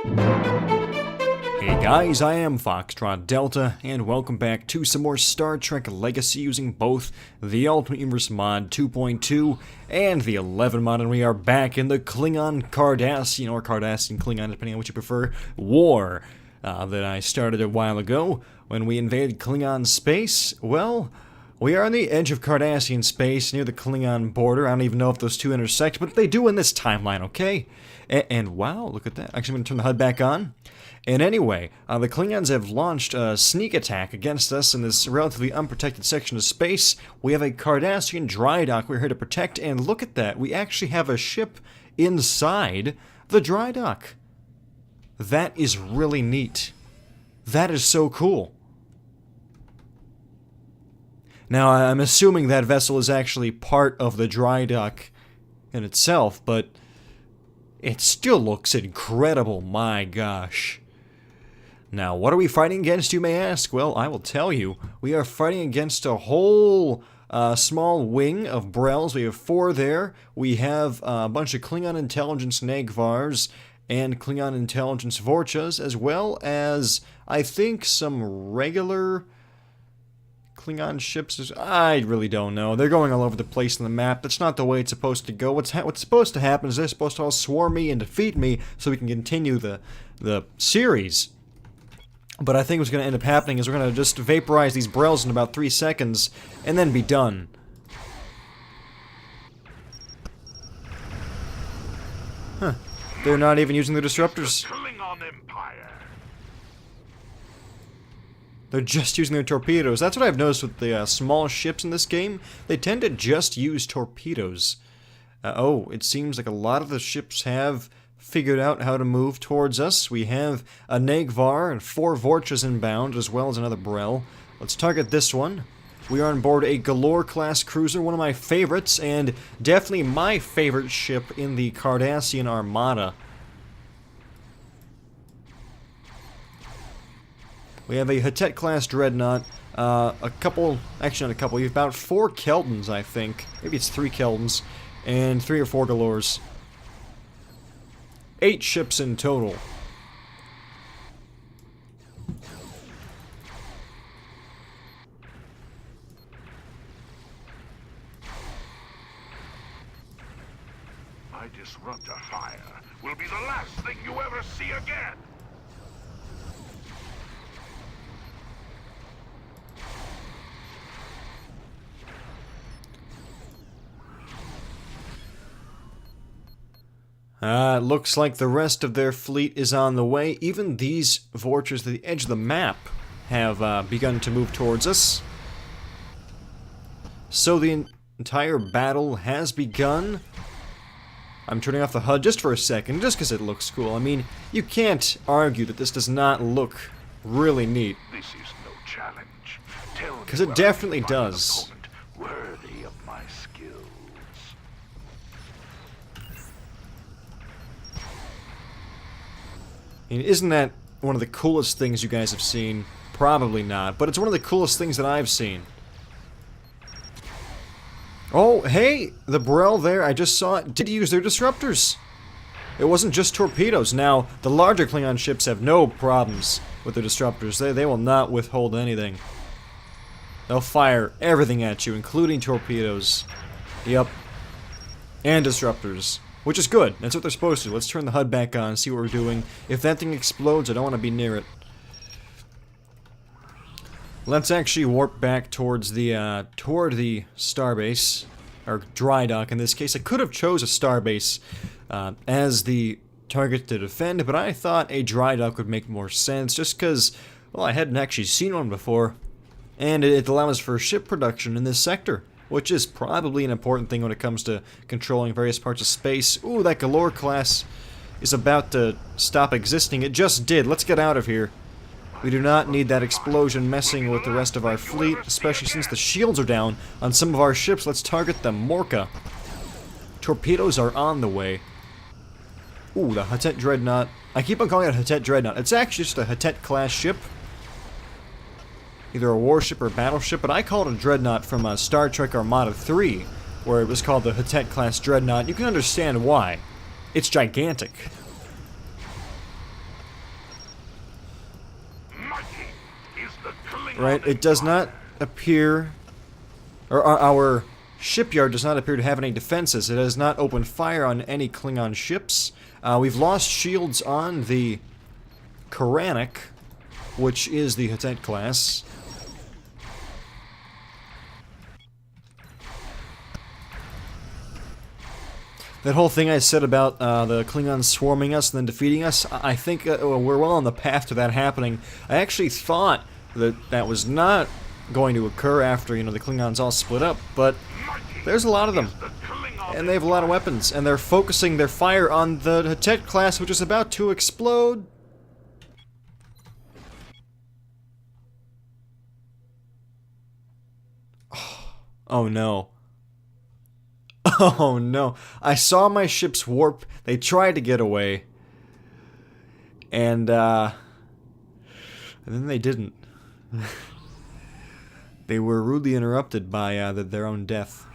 Hey guys, I am Foxtrot Delta, and welcome back to some more Star Trek Legacy using both the Ultimate Universe mod 2.2 and the 11 mod, and we are back in the Klingon Cardassian, or Cardassian Klingon, depending on what you prefer, war that I started a while ago when we invaded Klingon space. Well, we are on the edge of Cardassian space near the Klingon border. I don't even know if those two intersect, but they do in this timeline, okay? And wow, look at that. Actually, I'm going to turn the HUD back on. And anyway, the Klingons have launched a sneak attack against us in this relatively unprotected section of space. We have a Cardassian dry dock we're here to protect, and look at that. We actually have a ship inside the dry dock. That is really neat. That is so cool. Now, I'm assuming that vessel is actually part of the dry dock in itself, but it still looks incredible, my gosh. Now, what are we fighting against, you may ask? Well, I will tell you. We are fighting against a whole small wing of Brels. We have 4 there. We have a bunch of Klingon intelligence Nagvars and Klingon intelligence Vorchas, as well as, I think, some regular Klingon ships. I really don't know. They're going all over the place on the map. That's not the way it's supposed to go. What's supposed to happen is they're supposed to all swarm me and defeat me so we can continue the series. But I think what's going to end up happening is we're going to just vaporize these Brels in about 3 seconds and then be done. Huh. They're not even using the disruptors. Klingon Empire. They're just using their torpedoes. That's what I've noticed with the small ships in this game. They tend to just use torpedoes. Oh, it seems like a lot of the ships have figured out how to move towards us. We have a Nagvar and 4 Vorchas inbound, as well as another Brel. Let's target this one. We are on board a Galore-class cruiser, one of my favorites, and definitely my favorite ship in the Cardassian Armada. We have a Hatet-class Dreadnought, actually not a couple, we have about 4 Keldons, I think. Maybe it's 3 Keldons, and 3 or 4 Galores. 8 ships in total. My disruptor fire will be the last thing you ever see again. It looks like the rest of their fleet is on the way. Even these Vorchas at the edge of the map have begun to move towards us. So the entire battle has begun. I'm turning off the HUD just for a second, just because it looks cool. I mean, you can't argue that this does not look really neat. This is no challenge. Because it definitely does. Worthy of my skills. And isn't that one of the coolest things you guys have seen? Probably not, but it's one of the coolest things that I've seen. Oh, hey! The Brel there, I just saw it, did use their disruptors. It wasn't just torpedoes. Now, the larger Klingon ships have no problems with their disruptors. They will not withhold anything. They'll fire everything at you, including torpedoes. Yep. And disruptors. Which is good. That's what they're supposed to. Let's turn the HUD back on and see what we're doing. If that thing explodes, I don't want to be near it. Let's actually warp back towards the, toward the starbase. Or dry dock in this case. I could have chose a starbase as the target to defend, but I thought a dry dock would make more sense, just because, well, I hadn't actually seen one before. And it allows for ship production in this sector, which is probably an important thing when it comes to controlling various parts of space. Ooh, that Galore class is about to stop existing. It just did. Let's get out of here. We do not need that explosion messing with the rest of our fleet, especially since the shields are down on some of our ships. Let's target the Morka. Torpedoes are on the way. Ooh, the Hatet Dreadnought. I keep on calling it a Hatet Dreadnought. It's actually just a Hatet-class ship. Either a warship or a battleship, but I call it a Dreadnought from Star Trek Armada 3, where it was called the Hatet-class Dreadnought. You can understand why. It's gigantic. right? It does not appear, or our shipyard does not appear to have any defenses. It has not opened fire on any Klingon ships. We've lost shields on the Koranic, which is the Hittite class. That whole thing I said about the Klingons swarming us and then defeating us, I think we're well on the path to that happening. I actually thought that that was not going to occur after, the Klingons all split up, but there's a lot of them. And they have a lot of weapons, and they're focusing their fire on the Hittite class, which is about to explode. Oh no. Oh no. I saw my ships warp. They tried to get away. And then they didn't. They were rudely interrupted by their own death.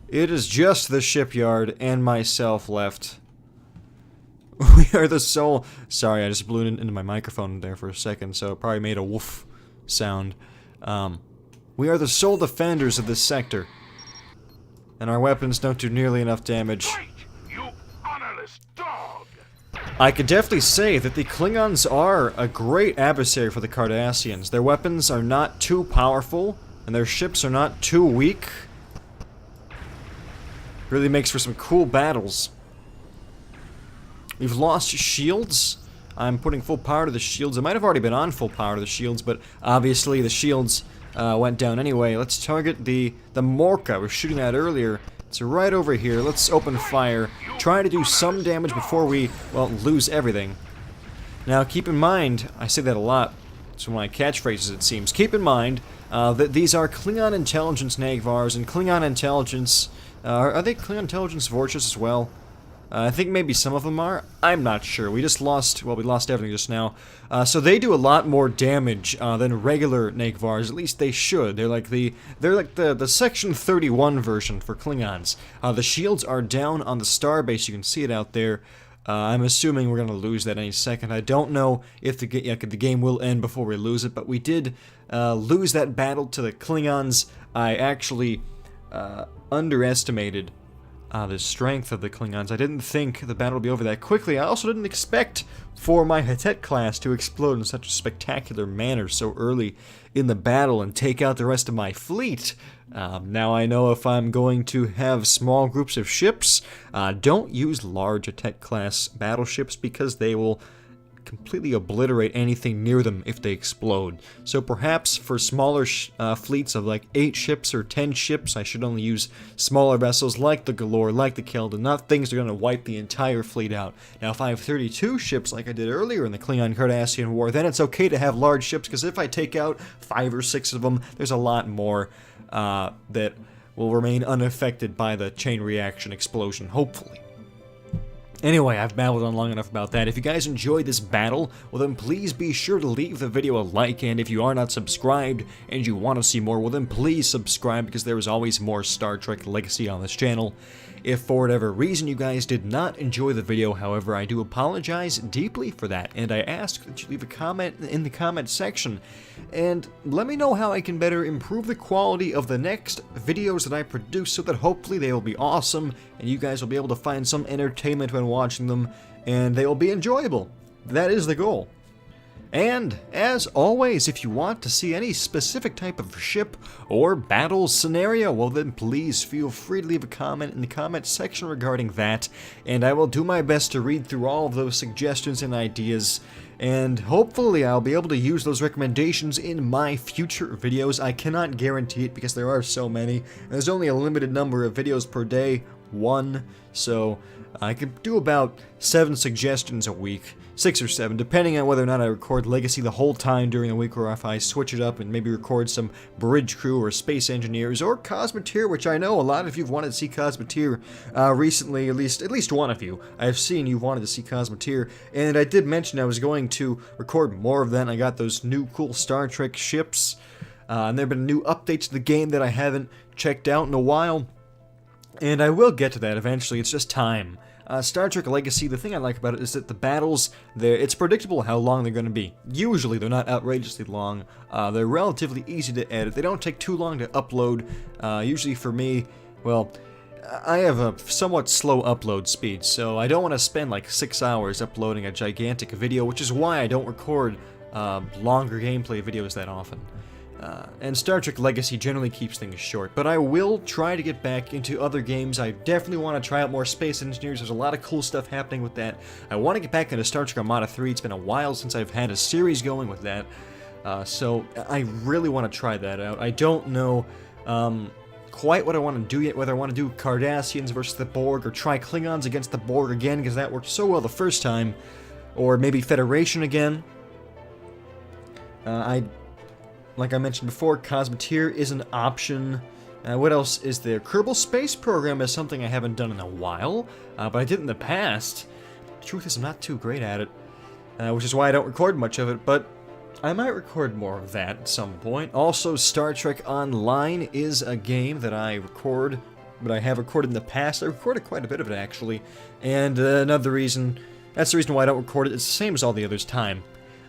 It is just the shipyard and myself left. We are the sole... Sorry, I just blew it into my microphone there for a second, so it probably made a woof sound. We are the sole defenders of this sector. And our weapons don't do nearly enough damage. You honorless dog! I could definitely say that the Klingons are a great adversary for the Cardassians. Their weapons are not too powerful, and their ships are not too weak. Really makes for some cool battles. We've lost shields. I'm putting full power to the shields. I might have already been on full power to the shields, but obviously the shields went down anyway. Let's target the Morka. I was shooting that earlier. It's right over here. Let's open fire. Try to do some damage before we, well, lose everything. Now, keep in mind, I say that a lot. It's one of my catchphrases, it seems. Keep in mind that these are Klingon intelligence Nagvars, and Klingon intelligence... are they Klingon intelligence Vorchas as well? I think maybe some of them are. I'm not sure. We just lost... Well, we lost everything just now. So they do a lot more damage than regular Nagvars. At least they should. They're like the Section 31 version for Klingons. The shields are down on the starbase. You can see it out there. I'm assuming we're going to lose that any second. I don't know if the game will end before we lose it, but we did lose that battle to the Klingons. I actually underestimated the strength of the Klingons. I didn't think the battle would be over that quickly. I also didn't expect for my Hittite class to explode in such a spectacular manner so early in the battle and take out the rest of my fleet. Now I know if I'm going to have small groups of ships, don't use large Hittite class battleships because they will completely obliterate anything near them if they explode. So perhaps for smaller fleets of like 8 ships or 10 ships, I should only use smaller vessels like the Galore, like the Keldon, not things that are going to wipe the entire fleet out. Now if I have 32 ships like I did earlier in the Klingon-Cardassian War, then it's okay to have large ships, because if I take out 5 or 6 of them, there's a lot more that will remain unaffected by the chain reaction explosion, hopefully. Anyway, I've babbled on long enough about that. If you guys enjoyed this battle, well then please be sure to leave the video a like, and if you are not subscribed and you want to see more, well then please subscribe, because there is always more Star Trek Legacy on this channel. If for whatever reason you guys did not enjoy the video, however, I do apologize deeply for that, and I ask that you leave a comment in the comment section, and let me know how I can better improve the quality of the next videos that I produce, so that hopefully they will be awesome, and you guys will be able to find some entertainment when watching them, and they will be enjoyable. That is the goal. And, as always, if you want to see any specific type of ship or battle scenario, well then please feel free to leave a comment in the comment section regarding that, and I will do my best to read through all of those suggestions and ideas, and hopefully I'll be able to use those recommendations in my future videos. I cannot guarantee it because there are so many, and there's only a limited number of videos per day, 1, so I could do about 7 suggestions a week. 6 or 7, depending on whether or not I record Legacy the whole time during the week, or if I switch it up and maybe record some bridge crew or space engineers or Cosmoteer, which I know a lot of you have wanted to see Cosmoteer recently, at least one of you. I've seen you wanted to see Cosmoteer, and I did mention I was going to record more of that, and I got those new cool Star Trek ships, and there have been new updates to the game that I haven't checked out in a while, and I will get to that eventually. It's just time. Star Trek Legacy, the thing I like about it is that the battles, it's predictable how long they're going to be. Usually they're not outrageously long. They're relatively easy to edit. They don't take too long to upload. Usually for me, well, I have a somewhat slow upload speed, so I don't want to spend like 6 hours uploading a gigantic video, which is why I don't record longer gameplay videos that often. And Star Trek Legacy generally keeps things short, but I will try to get back into other games. I definitely want to try out more Space Engineers. There's a lot of cool stuff happening with that. I want to get back into Star Trek Armada 3. It's been a while since I've had a series going with that, so I really want to try that out. I don't know quite what I want to do yet, whether I want to do Cardassians versus the Borg, or try Klingons against the Borg again, because that worked so well the first time, or maybe Federation again. Like I mentioned before, Cosmeteer is an option. What else is there? Kerbal Space Program is something I haven't done in a while, but I did in the past. The truth is I'm not too great at it, which is why I don't record much of it, but I might record more of that at some point. Also, Star Trek Online is a game that I record, but I have recorded in the past. I recorded quite a bit of it, actually, and another reason, that's the reason why I don't record it. It's the same as all the others, time.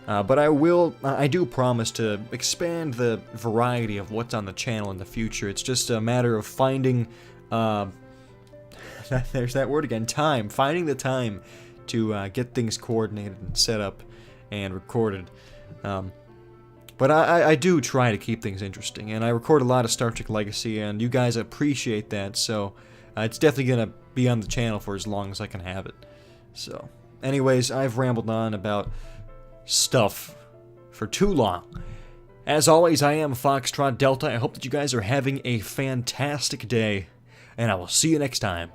But I do promise to expand the variety of what's on the channel in the future. It's just a matter of finding, there's that word again, time. Finding the time to get things coordinated and set up and recorded. But I do try to keep things interesting, and I record a lot of Star Trek Legacy, and you guys appreciate that, so it's definitely going to be on the channel for as long as I can have it. So, anyways, I've rambled on about stuff for too long. As always, I am Foxtrot Delta. I hope that you guys are having a fantastic day, and I will see you next time.